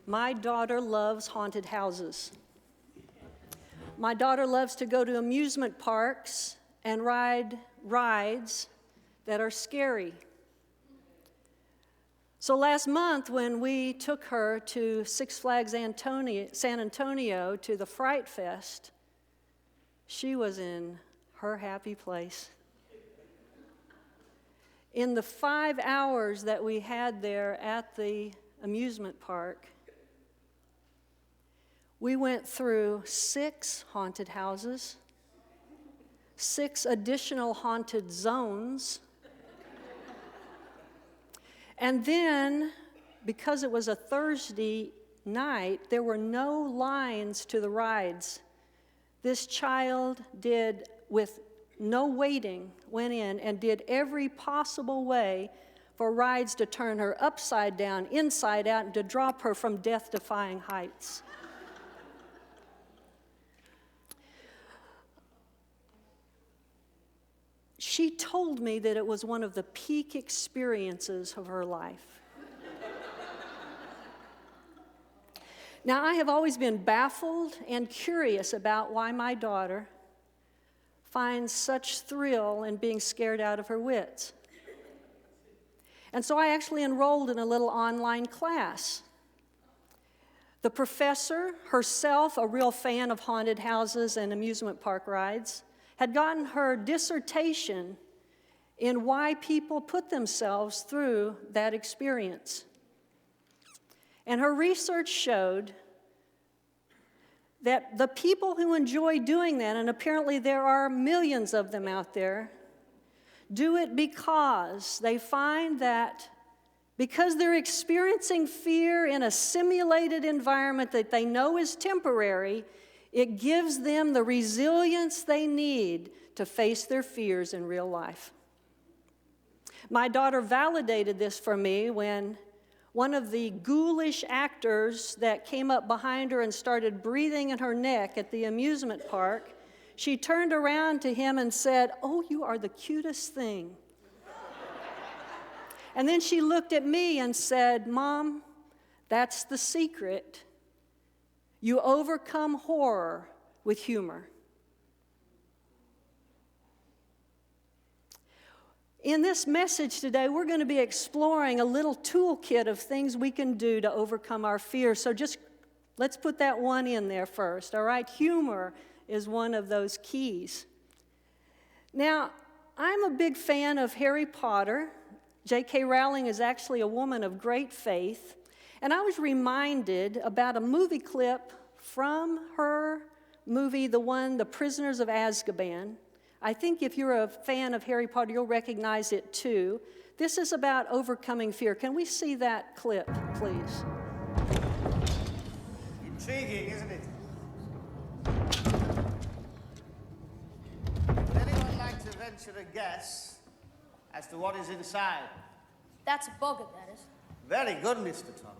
My daughter loves haunted houses. My daughter loves to go to amusement parks and ride rides that are scary. So last month when we took her to Six Flags San Antonio to the Fright Fest, she was in her happy place. In the 5 hours that we had there at the amusement park, we went through 6 haunted houses, 6 additional haunted zones, and then, because it was a Thursday night, there were no lines to the rides. This child did, with no waiting, went in and did every possible way for rides to turn her upside down, inside out, and to drop her from death-defying heights. She told me that it was one of the peak experiences of her life. Now, I have always been baffled and curious about why my daughter finds such thrill in being scared out of her wits. And so I actually enrolled in a little online class. The professor, herself a real fan of haunted houses and amusement park rides, had gotten her dissertation in why people put themselves through that experience. And her research showed that the people who enjoy doing that, and apparently there are millions of them out there, do it because they find that because they're experiencing fear in a simulated environment that they know is temporary, it gives them the resilience they need to face their fears in real life. My daughter validated this for me when one of the ghoulish actors that came up behind her and started breathing in her neck at the amusement park, she turned around to him and said, "Oh, you are the cutest thing." And then she looked at me and said, "Mom, that's the secret. You overcome horror with humor." In this message today, we're going to be exploring a little toolkit of things we can do to overcome our fears. So just let's put that one in there first, all right? Humor is one of those keys. Now, I'm a big fan of Harry Potter. J.K. Rowling is actually a woman of great faith. And I was reminded about a movie clip from her movie, The Prisoners of Azkaban. I think if you're a fan of Harry Potter, you'll recognize it too. This is about overcoming fear. Can we see that clip, please? Intriguing, isn't it? Would anyone like to venture a guess as to what is inside? That's a boggart, that is. Very good, Mr. Thomas.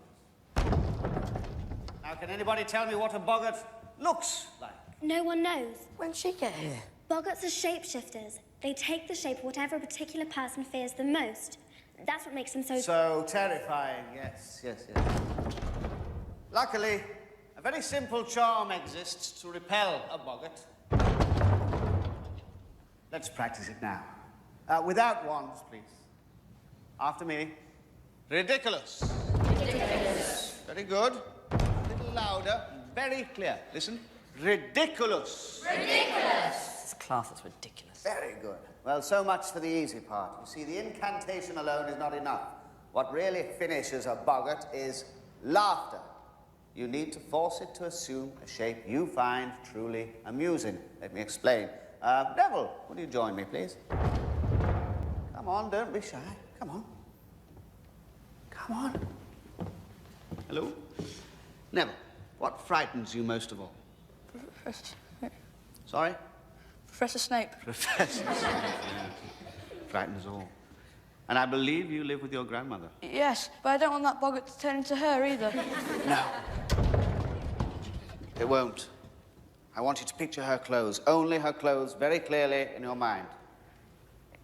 Now, can anybody tell me what a boggart looks like? No one knows. When'd she get here? Boggarts are shapeshifters. They take the shape of whatever a particular person fears the most. That's what makes them so terrifying, yes. Luckily, a very simple charm exists to repel a boggart. Let's practice it now. Without wands, please. After me. Ridiculous. Ridiculous. Very good. A little louder. Very clear. Listen. Ridiculous. Ridiculous. This class is ridiculous. Very good. Well, so much for the easy part. You see, the incantation alone is not enough. What really finishes a boggart is laughter. You need to force it to assume a shape you find truly amusing. Let me explain. Neville, will you join me, please? Come on, don't be shy. Come on. Come on. Hello? Neville, what frightens you most of all? Professor Snape. Sorry? Professor Snape. Professor Snape. Frightens us all. And I believe you live with your grandmother. Yes, but I don't want that boggart to turn into her either. No. It won't. I want you to picture her clothes, only her clothes, very clearly in your mind.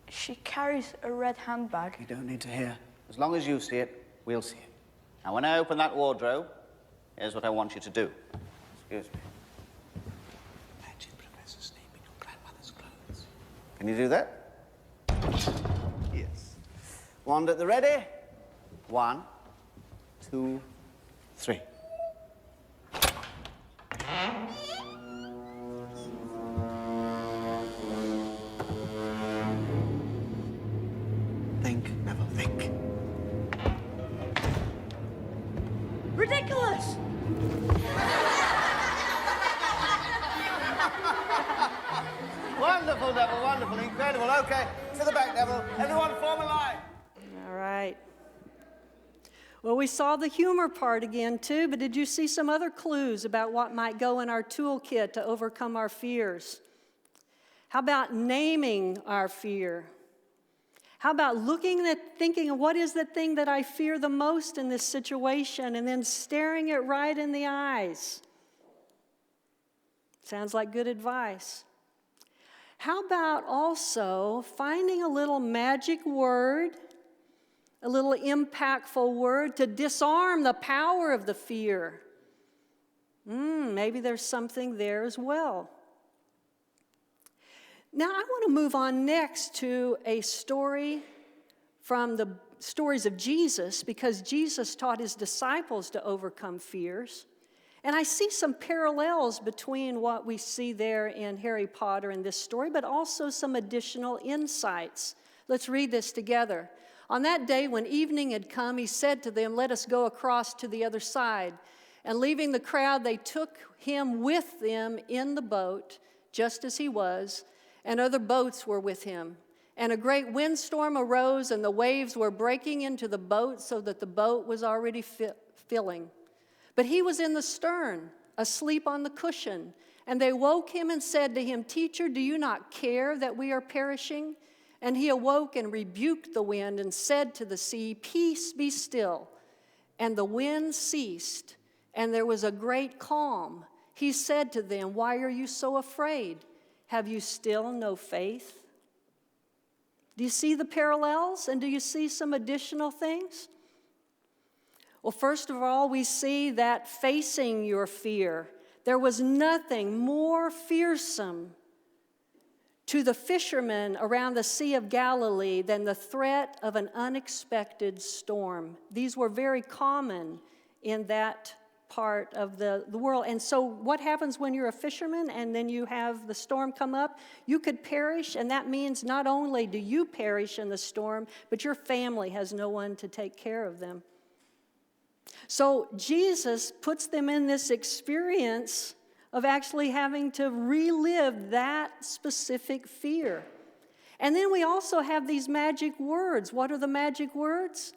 She carries a red handbag. You don't need to hear. As long as you see it, we'll see it. Now, when I open that wardrobe, Here's what I want you to do. Excuse me. Imagine Professor Snape in your grandmother's clothes. Can you do that? Yes. Wand at the ready. 1, 2, 3. Think, Neville, think. Ridiculous! Wonderful, Neville, wonderful, incredible. Okay, to the back, Neville. Everyone form a line. All right. Well, we saw the humor part again, too, but did you see some other clues about what might go in our toolkit to overcome our fears? How about naming our fear? How about thinking, what is the thing that I fear the most in this situation, and then staring it right in the eyes? Sounds like good advice. How about also finding a little magic word, a little impactful word to disarm the power of the fear? Maybe there's something there as well. Now, I want to move on next to a story from the stories of Jesus, because Jesus taught his disciples to overcome fears. And I see some parallels between what we see there in Harry Potter and this story, but also some additional insights. Let's read this together. On that day when evening had come, he said to them, "Let us go across to the other side." And leaving the crowd, they took him with them in the boat, just as he was, and other boats were with him. And a great windstorm arose, and the waves were breaking into the boat so that the boat was already filling. But he was in the stern, asleep on the cushion. And they woke him and said to him, "Teacher, do you not care that we are perishing?" And he awoke and rebuked the wind and said to the sea, "Peace, be still." And the wind ceased, and there was a great calm. He said to them, "Why are you so afraid? Have you still no faith?" Do you see the parallels? And do you see some additional things? Well, first of all, we see that facing your fear. There was nothing more fearsome to the fishermen around the Sea of Galilee than the threat of an unexpected storm. These were very common in that part of the world. And so what happens when you're a fisherman and then you have the storm come up? You could perish, and that means not only do you perish in the storm, but your family has no one to take care of them. So Jesus puts them in this experience of actually having to relive that specific fear. And then we also have these magic words. What are the magic words?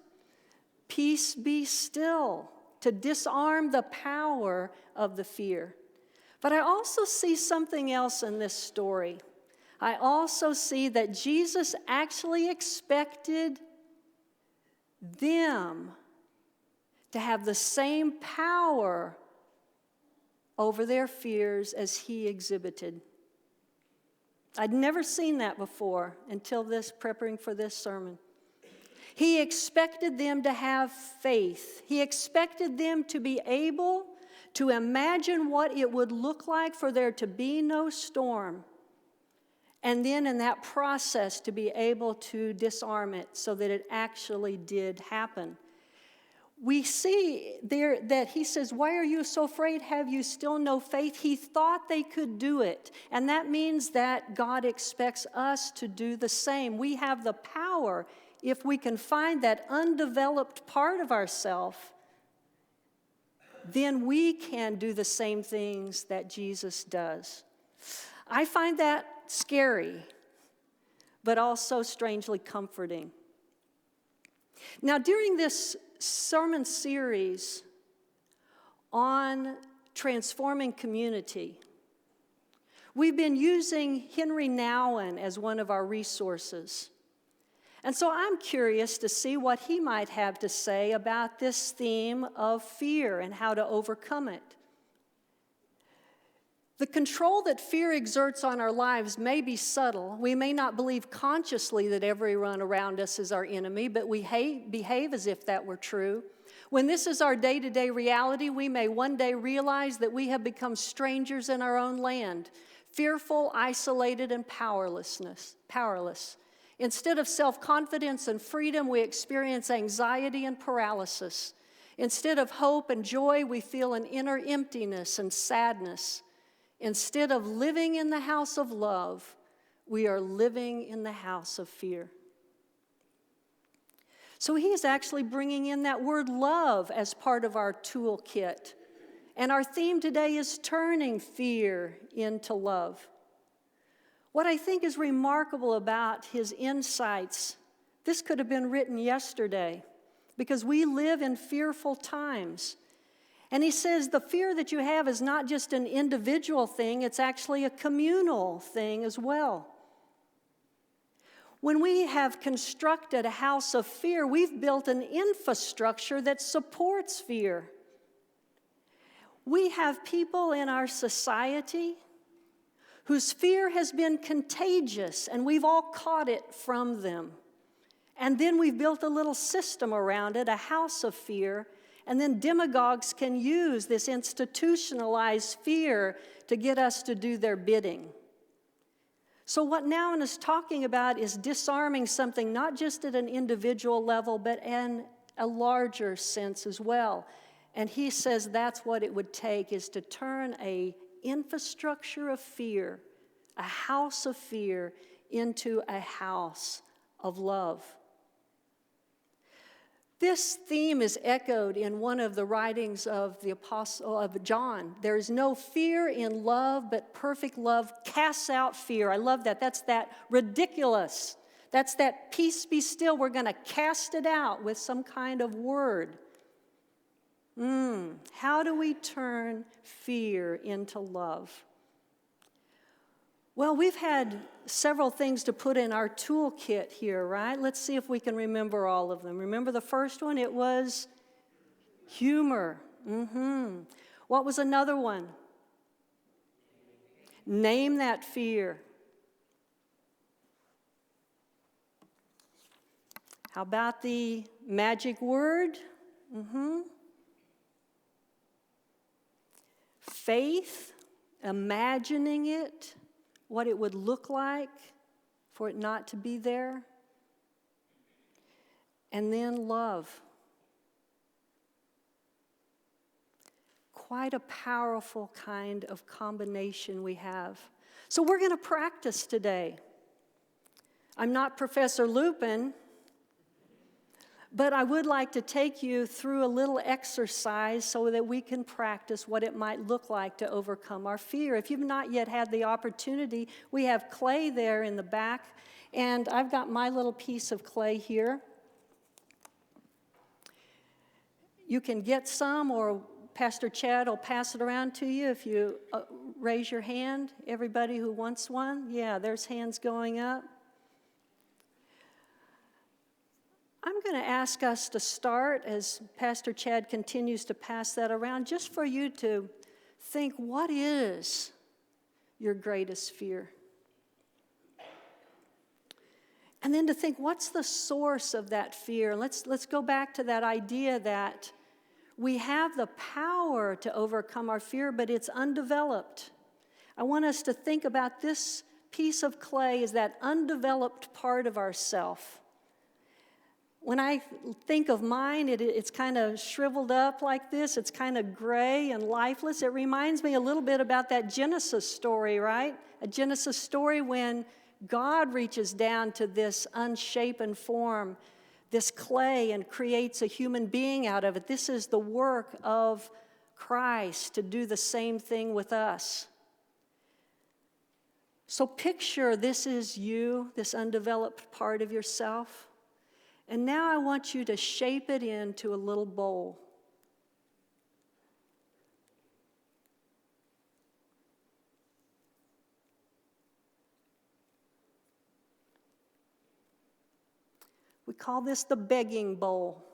Peace, be still, to disarm the power of the fear. But I also see something else in this story. I also see that Jesus actually expected them to have the same power over their fears as he exhibited. I'd never seen that before until preparing for this sermon. He expected them to have faith. He expected them to be able to imagine what it would look like for there to be no storm. And then in that process to be able to disarm it so that it actually did happen. We see there that he says, "Why are you so afraid? Have you still no faith?" He thought they could do it. And that means that God expects us to do the same. We have the power, if we can find that undeveloped part of ourselves, then we can do the same things that Jesus does. I find that scary, but also strangely comforting. Now, during this sermon series on transforming community, we've been using Henry Nouwen as one of our resources. And so I'm curious to see what he might have to say about this theme of fear and how to overcome it. The control that fear exerts on our lives may be subtle. We may not believe consciously that everyone around us is our enemy, but we behave as if that were true. When this is our day-to-day reality, we may one day realize that we have become strangers in our own land, fearful, isolated, and powerless. Instead of self-confidence and freedom, we experience anxiety and paralysis. Instead of hope and joy, we feel an inner emptiness and sadness. Instead of living in the house of love, we are living in the house of fear. So he is actually bringing in that word love as part of our toolkit. And our theme today is turning fear into love. What I think is remarkable about his insights, this could have been written yesterday, because we live in fearful times. And he says the fear that you have is not just an individual thing, it's actually a communal thing as well. When we have constructed a house of fear, we've built an infrastructure that supports fear. We have people in our society whose fear has been contagious, and we've all caught it from them. And then we've built a little system around it, a house of fear, and then demagogues can use this institutionalized fear to get us to do their bidding. So what Nouwen is talking about is disarming something not just at an individual level, but in a larger sense as well. And he says that's what it would take, is to turn an infrastructure of fear, a house of fear, into a house of love. This theme is echoed in one of the writings of the Apostle of John. There is no fear in love, but perfect love casts out fear. I love that. That's that ridiculous. That's that peace be still. We're going to cast it out with some kind of word. How do we turn fear into love? Well, we've had several things to put in our toolkit here, right? Let's see if we can remember all of them. Remember the first one? It was humor. What was another one? Name that fear. How about the magic word? Faith, imagining it, what it would look like for it not to be there. And then love. Quite a powerful kind of combination we have. So we're going to practice today. I'm not Professor Lupin, but I would like to take you through a little exercise so that we can practice what it might look like to overcome our fear. If you've not yet had the opportunity, we have clay there in the back, and I've got my little piece of clay here. You can get some, or Pastor Chad will pass it around to you if you raise your hand. Everybody who wants one? Yeah, there's hands going up. I'm going to ask us to start, as Pastor Chad continues to pass that around, just for you to think, what is your greatest fear? And then to think, what's the source of that fear? Let's go back to that idea that we have the power to overcome our fear, but it's undeveloped. I want us to think about this piece of clay as that undeveloped part of ourself. When I think of mine, it's kind of shriveled up like this. It's kind of gray and lifeless. It reminds me a little bit about that Genesis story, right? A Genesis story when God reaches down to this unshapen form, this clay, and creates a human being out of it. This is the work of Christ to do the same thing with us. So picture this is you, this undeveloped part of yourself. And now I want you to shape it into a little bowl. We call this the begging bowl.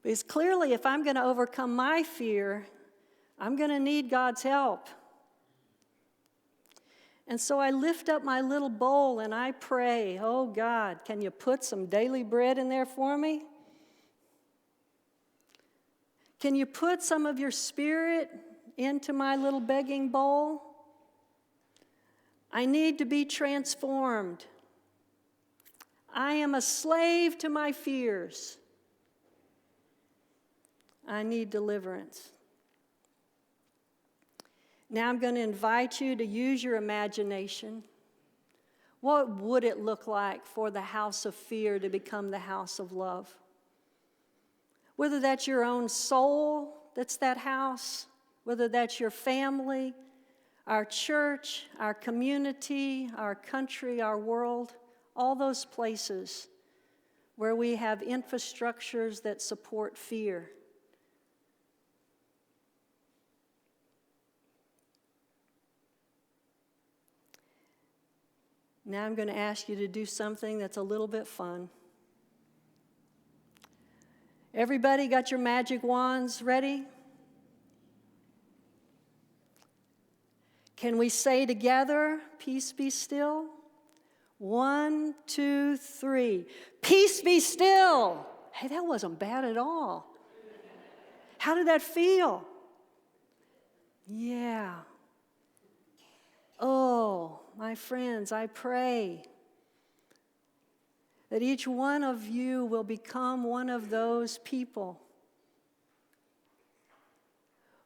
Because clearly, if I'm going to overcome my fear, I'm going to need God's help. And so I lift up my little bowl and I pray, oh God, can you put some daily bread in there for me? Can you put some of your Spirit into my little begging bowl? I need to be transformed. I am a slave to my fears. I need deliverance. Now I'm going to invite you to use your imagination. What would it look like for the house of fear to become the house of love? Whether that's your own soul that's that house, whether that's your family, our church, our community, our country, our world, all those places where we have infrastructures that support fear. Now I'm going to ask you to do something that's a little bit fun. Everybody got your magic wands ready? Can we say together, peace be still? 1, 2, 3. Peace be still. Hey, that wasn't bad at all. How did that feel? Yeah. Oh, my friends, I pray that each one of you will become one of those people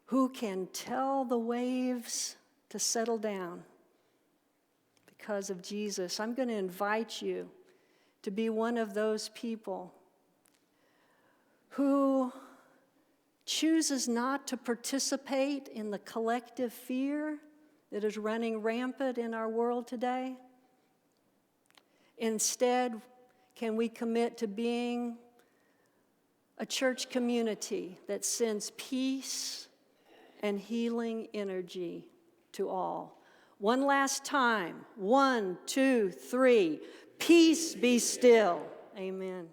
who can tell the waves to settle down because of Jesus. I'm going to invite you to be one of those people who chooses not to participate in the collective fear that is running rampant in our world today. Instead, can we commit to being a church community that sends peace and healing energy to all? One last time. 1, 2, 3. Peace be still. Amen.